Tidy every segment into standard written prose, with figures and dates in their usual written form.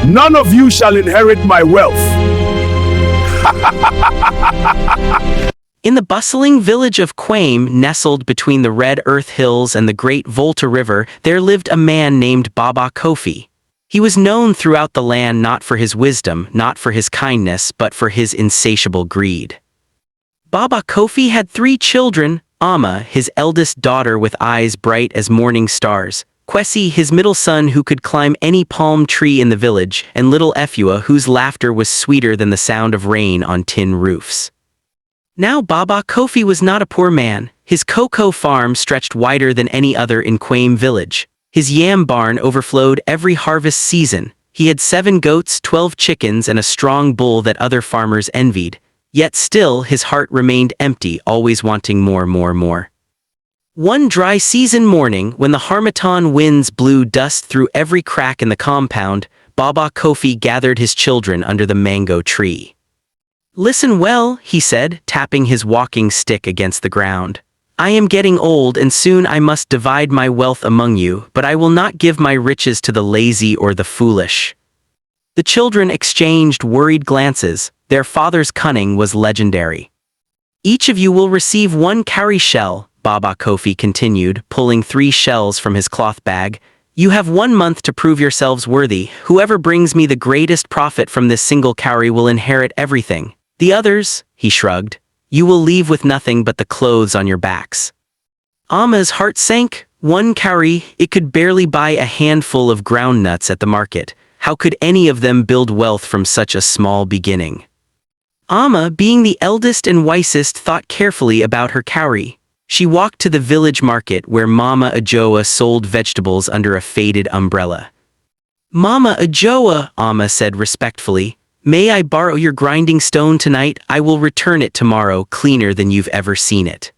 None of you shall inherit my wealth. In the bustling village of Kwame, nestled between the Red Earth Hills and the Great Volta River, there lived a man named Baba Kofi. He was known throughout the land not for his wisdom, not for his kindness, but for his insatiable greed. Baba Kofi had 3 children: Amma, his eldest daughter with eyes bright as morning stars; Kwesi, his middle son who could climb any palm tree in the village; and little Efua, whose laughter was sweeter than the sound of rain on tin roofs. Now Baba Kofi was not a poor man. His cocoa farm stretched wider than any other in Kwame village. His yam barn overflowed every harvest season. He had 7 goats, 12 chickens, and a strong bull that other farmers envied. Yet still his heart remained empty, always wanting more. One dry season morning, when the Harmattan winds blew dust through every crack in the compound, Baba Kofi gathered his children under the mango tree. "Listen well," he said, tapping his walking stick against the ground. "I am getting old, and soon I must divide my wealth among you, but I will not give my riches to the lazy or the foolish." The children exchanged worried glances. Their father's cunning was legendary. "Each of you will receive 1 cowrie shell," Baba Kofi continued, pulling 3 shells from his cloth bag. "You have 1 month to prove yourselves worthy. Whoever brings me the greatest profit from this single cowrie will inherit everything. The others," he shrugged, "you will leave with nothing but the clothes on your backs." Amma's heart sank. 1 cowrie, it could barely buy a handful of ground nuts at the market. How could any of them build wealth from such a small beginning? Amma, being the eldest and wisest, thought carefully about her cowrie. She walked to the village market where Mama Ajoa sold vegetables under a faded umbrella. "Mama Ajoa," Amma said respectfully, "may I borrow your grinding stone tonight? I will return it tomorrow, cleaner than you've ever seen it."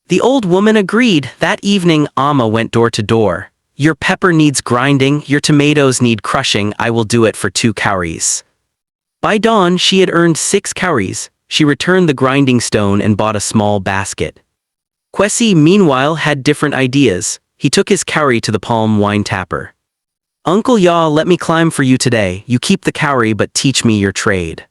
The old woman agreed. That evening, Amma went door to door. "Your pepper needs grinding, your tomatoes need crushing, I will do it for 2 cowries." By dawn, she had earned 6 cowries. She returned the grinding stone and bought a small basket. Kwesi, meanwhile, had different ideas. He took his cowrie to the palm wine tapper. "Uncle Yaw, let me climb for you today. You keep the cowrie, but teach me your trade."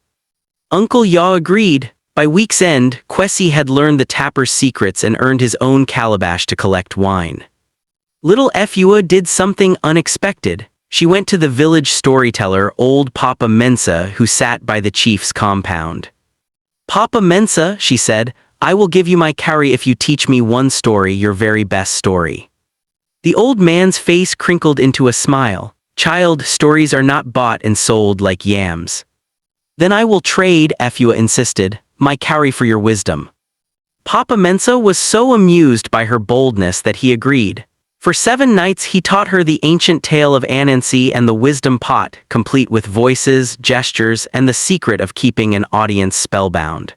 Uncle Yaw agreed. By week's end, Kwesi had learned the tapper's secrets and earned his own calabash to collect wine. Little Efua did something unexpected. She went to the village storyteller, old Papa Mensa, who sat by the chief's compound. "Papa Mensa," she said, "I will give you my cowrie if you teach me 1 story, your very best story." The old man's face crinkled into a smile. "Child, stories are not bought and sold like yams." "Then I will trade," Efua insisted, "my cowrie for your wisdom." Papa Mensa was so amused by her boldness that he agreed. For 7 nights he taught her the ancient tale of Anansi and the wisdom pot, complete with voices, gestures, and the secret of keeping an audience spellbound.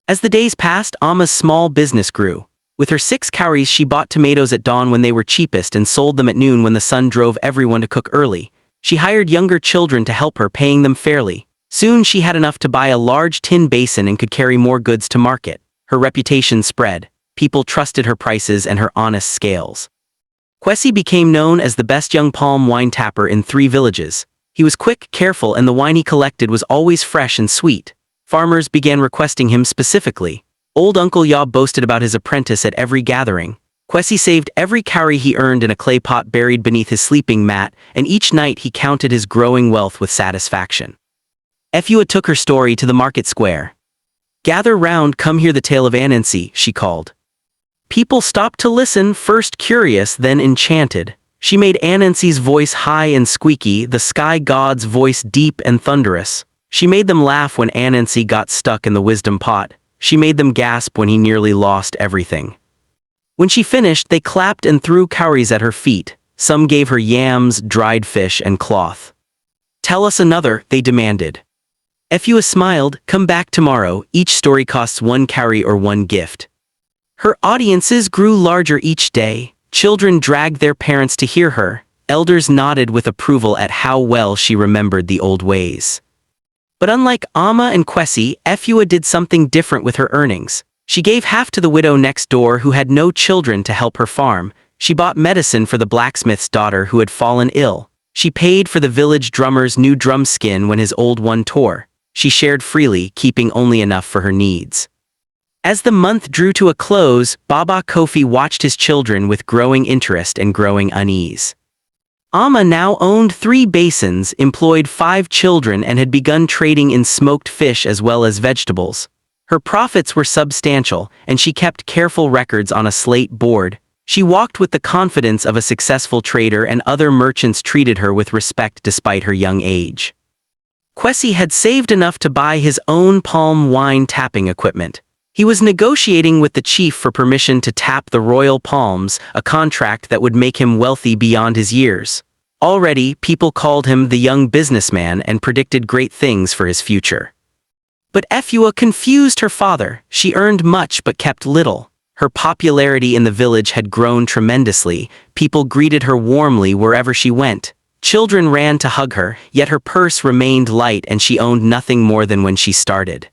As the days passed, Amma's small business grew. With her 6 cowries, she bought tomatoes at dawn when they were cheapest and sold them at noon when the sun drove everyone to cook early. She hired younger children to help her, paying them fairly. Soon she had enough to buy a large tin basin and could carry more goods to market. Her reputation spread. People trusted her prices and her honest scales. Kwesi became known as the best young palm wine tapper in 3 villages. He was quick, careful, and the wine he collected was always fresh and sweet. Farmers began requesting him specifically. Old Uncle Yaw boasted about his apprentice at every gathering. Kwesi saved every cowrie he earned in a clay pot buried beneath his sleeping mat, and each night he counted his growing wealth with satisfaction. Efua took her story to the market square. "Gather round, come hear the tale of Anansi," she called. People stopped to listen, first curious, then enchanted. She made Anansi's voice high and squeaky, the sky god's voice deep and thunderous. She made them laugh when Anansi got stuck in the wisdom pot. She made them gasp when he nearly lost everything. When she finished, they clapped and threw cowries at her feet. Some gave her yams, dried fish, and cloth. "Tell us another," they demanded. Efua smiled. "Come back tomorrow. Each story costs 1 cowrie or 1 gift." Her audiences grew larger each day. Children dragged their parents to hear her. Elders nodded with approval at how well she remembered the old ways. But unlike Amma and Kwesi, Efua did something different with her earnings. She gave half to the widow next door who had no children to help her farm. She bought medicine for the blacksmith's daughter who had fallen ill. She paid for the village drummer's new drum skin when his old one tore. She shared freely, keeping only enough for her needs. As the month drew to a close, Baba Kofi watched his children with growing interest and growing unease. Amma now owned 3 basins, employed 5 children, and had begun trading in smoked fish as well as vegetables. Her profits were substantial, and she kept careful records on a slate board. She walked with the confidence of a successful trader, and other merchants treated her with respect despite her young age. Kwesi had saved enough to buy his own palm wine tapping equipment. He was negotiating with the chief for permission to tap the royal palms, a contract that would make him wealthy beyond his years. Already, people called him the young businessman and predicted great things for his future. But Efua confused her father. She earned much but kept little. Her popularity in the village had grown tremendously. People greeted her warmly wherever she went. Children ran to hug her, yet her purse remained light and she owned nothing more than when she started.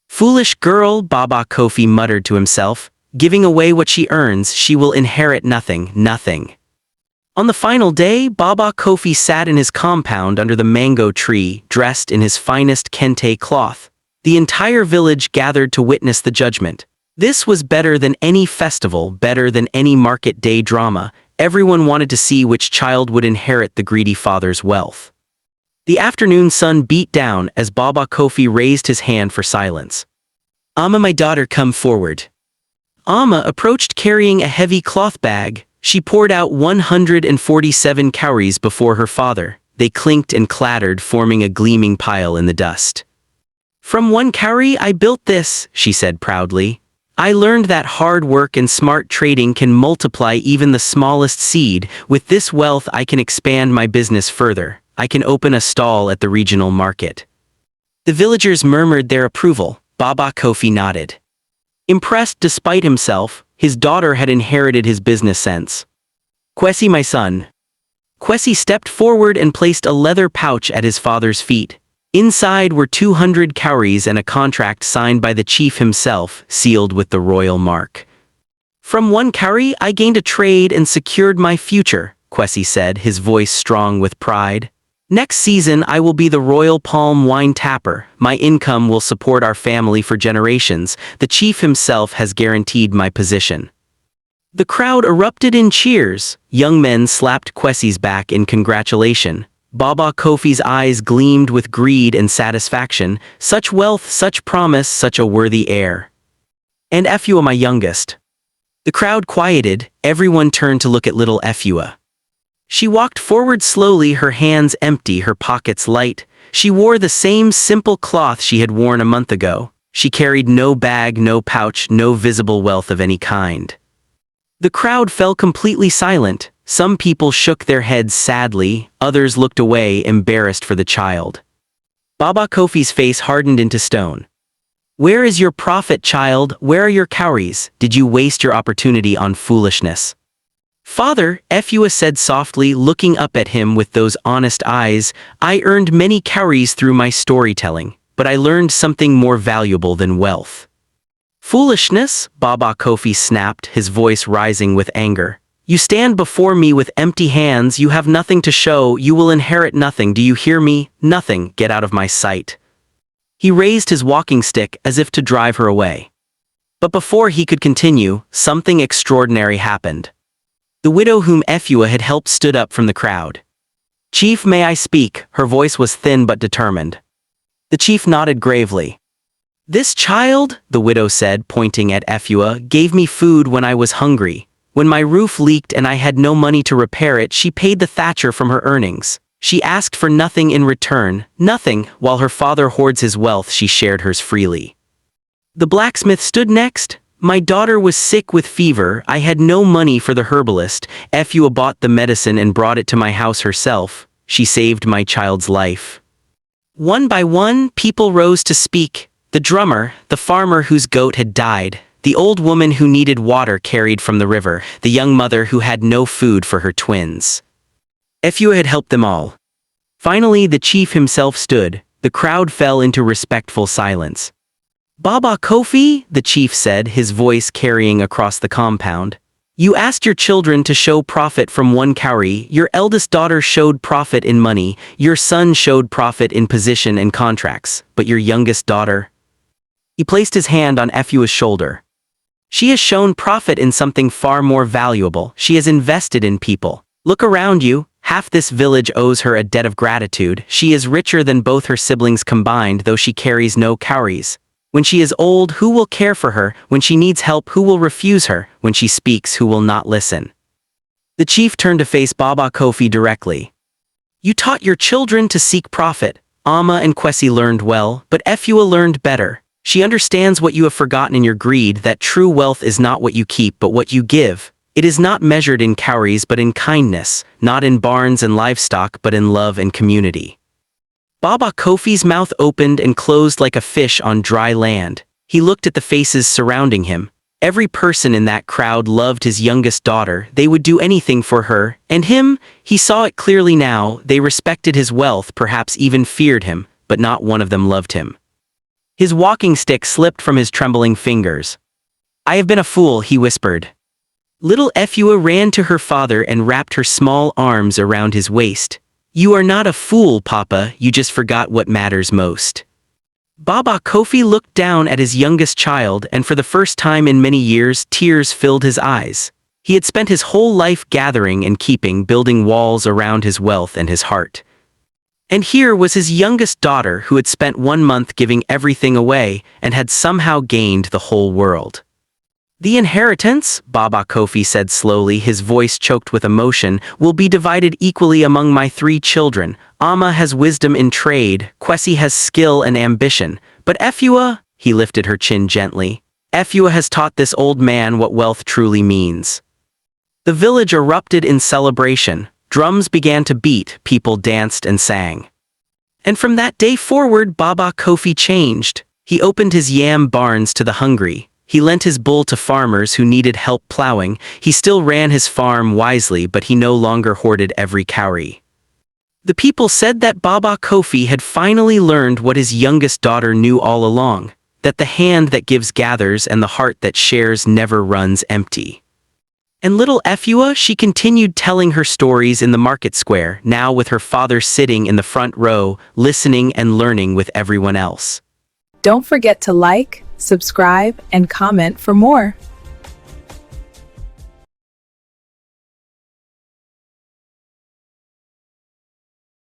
"Foolish girl," Baba Kofi muttered to himself. "Giving away what she earns, she will inherit nothing, nothing." On the final day, Baba Kofi sat in his compound under the mango tree, dressed in his finest kente cloth. The entire village gathered to witness the judgment. This was better than any festival, better than any market day drama. Everyone wanted to see which child would inherit the greedy father's wealth. The afternoon sun beat down as Baba Kofi raised his hand for silence. "Amma, my daughter, come forward." Amma approached carrying a heavy cloth bag. She poured out 147 cowries before her father. They clinked and clattered, forming a gleaming pile in the dust. "From 1 cowrie I built this," she said proudly. "I learned that hard work and smart trading can multiply even the smallest seed. With this wealth I can expand my business further. I can open a stall at the regional market." The villagers murmured their approval. Baba Kofi nodded. Impressed despite himself, his daughter had inherited his business sense. "Kwesi, my son." Kwesi stepped forward and placed a leather pouch at his father's feet. Inside were 200 cowries and a contract signed by the chief himself, sealed with the royal mark. "From 1 cowrie I gained a trade and secured my future," Kwesi said, his voice strong with pride. "Next season I will be the royal palm wine tapper. My income will support our family for generations. The chief himself has guaranteed my position." The crowd erupted in cheers. Young men slapped Kwesi's back in congratulation. Baba Kofi's eyes gleamed with greed and satisfaction. Such wealth, such promise, such a worthy heir. "And Efua, my youngest." The crowd quieted. Everyone turned to look at little Efua. She walked forward slowly, her hands empty, her pockets light. She wore the same simple cloth she had worn a month ago. She carried no bag, no pouch, no visible wealth of any kind. The crowd fell completely silent. Some people shook their heads sadly, others looked away, embarrassed for the child. Baba Kofi's face hardened into stone. "Where is your profit, child? Where are your cowries? Did you waste your opportunity on foolishness?" "Father," Efua said softly, looking up at him with those honest eyes, "I earned many cowries through my storytelling, but I learned something more valuable than wealth." "Foolishness?" Baba Kofi snapped, his voice rising with anger. "You stand before me with empty hands, you have nothing to show, you will inherit nothing, do you hear me? Nothing, get out of my sight." He raised his walking stick as if to drive her away. But before he could continue, something extraordinary happened. The widow whom Efua had helped stood up from the crowd. "Chief, may I speak?" Her voice was thin but determined. The chief nodded gravely. "This child," the widow said, pointing at Efua, "gave me food when I was hungry. When my roof leaked and I had no money to repair it, she paid the thatcher from her earnings. She asked for nothing in return, nothing. While her father hoards his wealth, she shared hers freely." The blacksmith stood next. "My daughter was sick with fever. I had no money for the herbalist. Efua bought the medicine and brought it to my house herself. She saved my child's life." One by one, people rose to speak. The drummer, the farmer whose goat had died, the old woman who needed water carried from the river, the young mother who had no food for her twins. Efua had helped them all. Finally, the chief himself stood. The crowd fell into respectful silence. "Baba Kofi," the chief said, his voice carrying across the compound, You asked your children to show profit from one cowrie, your eldest daughter showed profit in money, your son showed profit in position and contracts, but your youngest daughter? He placed his hand on Efua's shoulder. She has shown profit in something far more valuable. She has invested in people. Look around you. Half this village owes her a debt of gratitude. She is richer than both her siblings combined, though she carries no cowries. When she is old, who will care for her? When she needs help, who will refuse her? When she speaks, who will not listen? The chief turned to face Baba Kofi directly. You taught your children to seek profit. Amma and Kwesi learned well, but Efua learned better. She understands what you have forgotten in your greed, that true wealth is not what you keep but what you give. It is not measured in cowries but in kindness, not in barns and livestock but in love and community. Baba Kofi's mouth opened and closed like a fish on dry land. He looked at the faces surrounding him. Every person in that crowd loved his youngest daughter. They would do anything for her, and him, he saw it clearly now. They respected his wealth, perhaps even feared him, but not one of them loved him. His walking stick slipped from his trembling fingers. I have been a fool, he whispered. Little Efua ran to her father and wrapped her small arms around his waist. You are not a fool, Papa, you just forgot what matters most. Baba Kofi looked down at his youngest child, and for the first time in many years, tears filled his eyes. He had spent his whole life gathering and keeping, building walls around his wealth and his heart. And here was his youngest daughter who had spent 1 month giving everything away and had somehow gained the whole world. The inheritance, Baba Kofi said slowly, his voice choked with emotion, will be divided equally among my 3 children. Amma has wisdom in trade, Kwesi has skill and ambition, but Efua, he lifted her chin gently, Efua has taught this old man what wealth truly means. The village erupted in celebration. Drums began to beat, people danced and sang. And from that day forward, Baba Kofi changed. He opened his yam barns to the hungry. He lent his bull to farmers who needed help plowing. He still ran his farm wisely, but he no longer hoarded every cowrie. The people said that Baba Kofi had finally learned what his youngest daughter knew all along, that the hand that gives gathers and the heart that shares never runs empty. And little Efua, she continued telling her stories in the market square, now with her father sitting in the front row, listening and learning with everyone else. Don't forget to like, subscribe, and comment for more.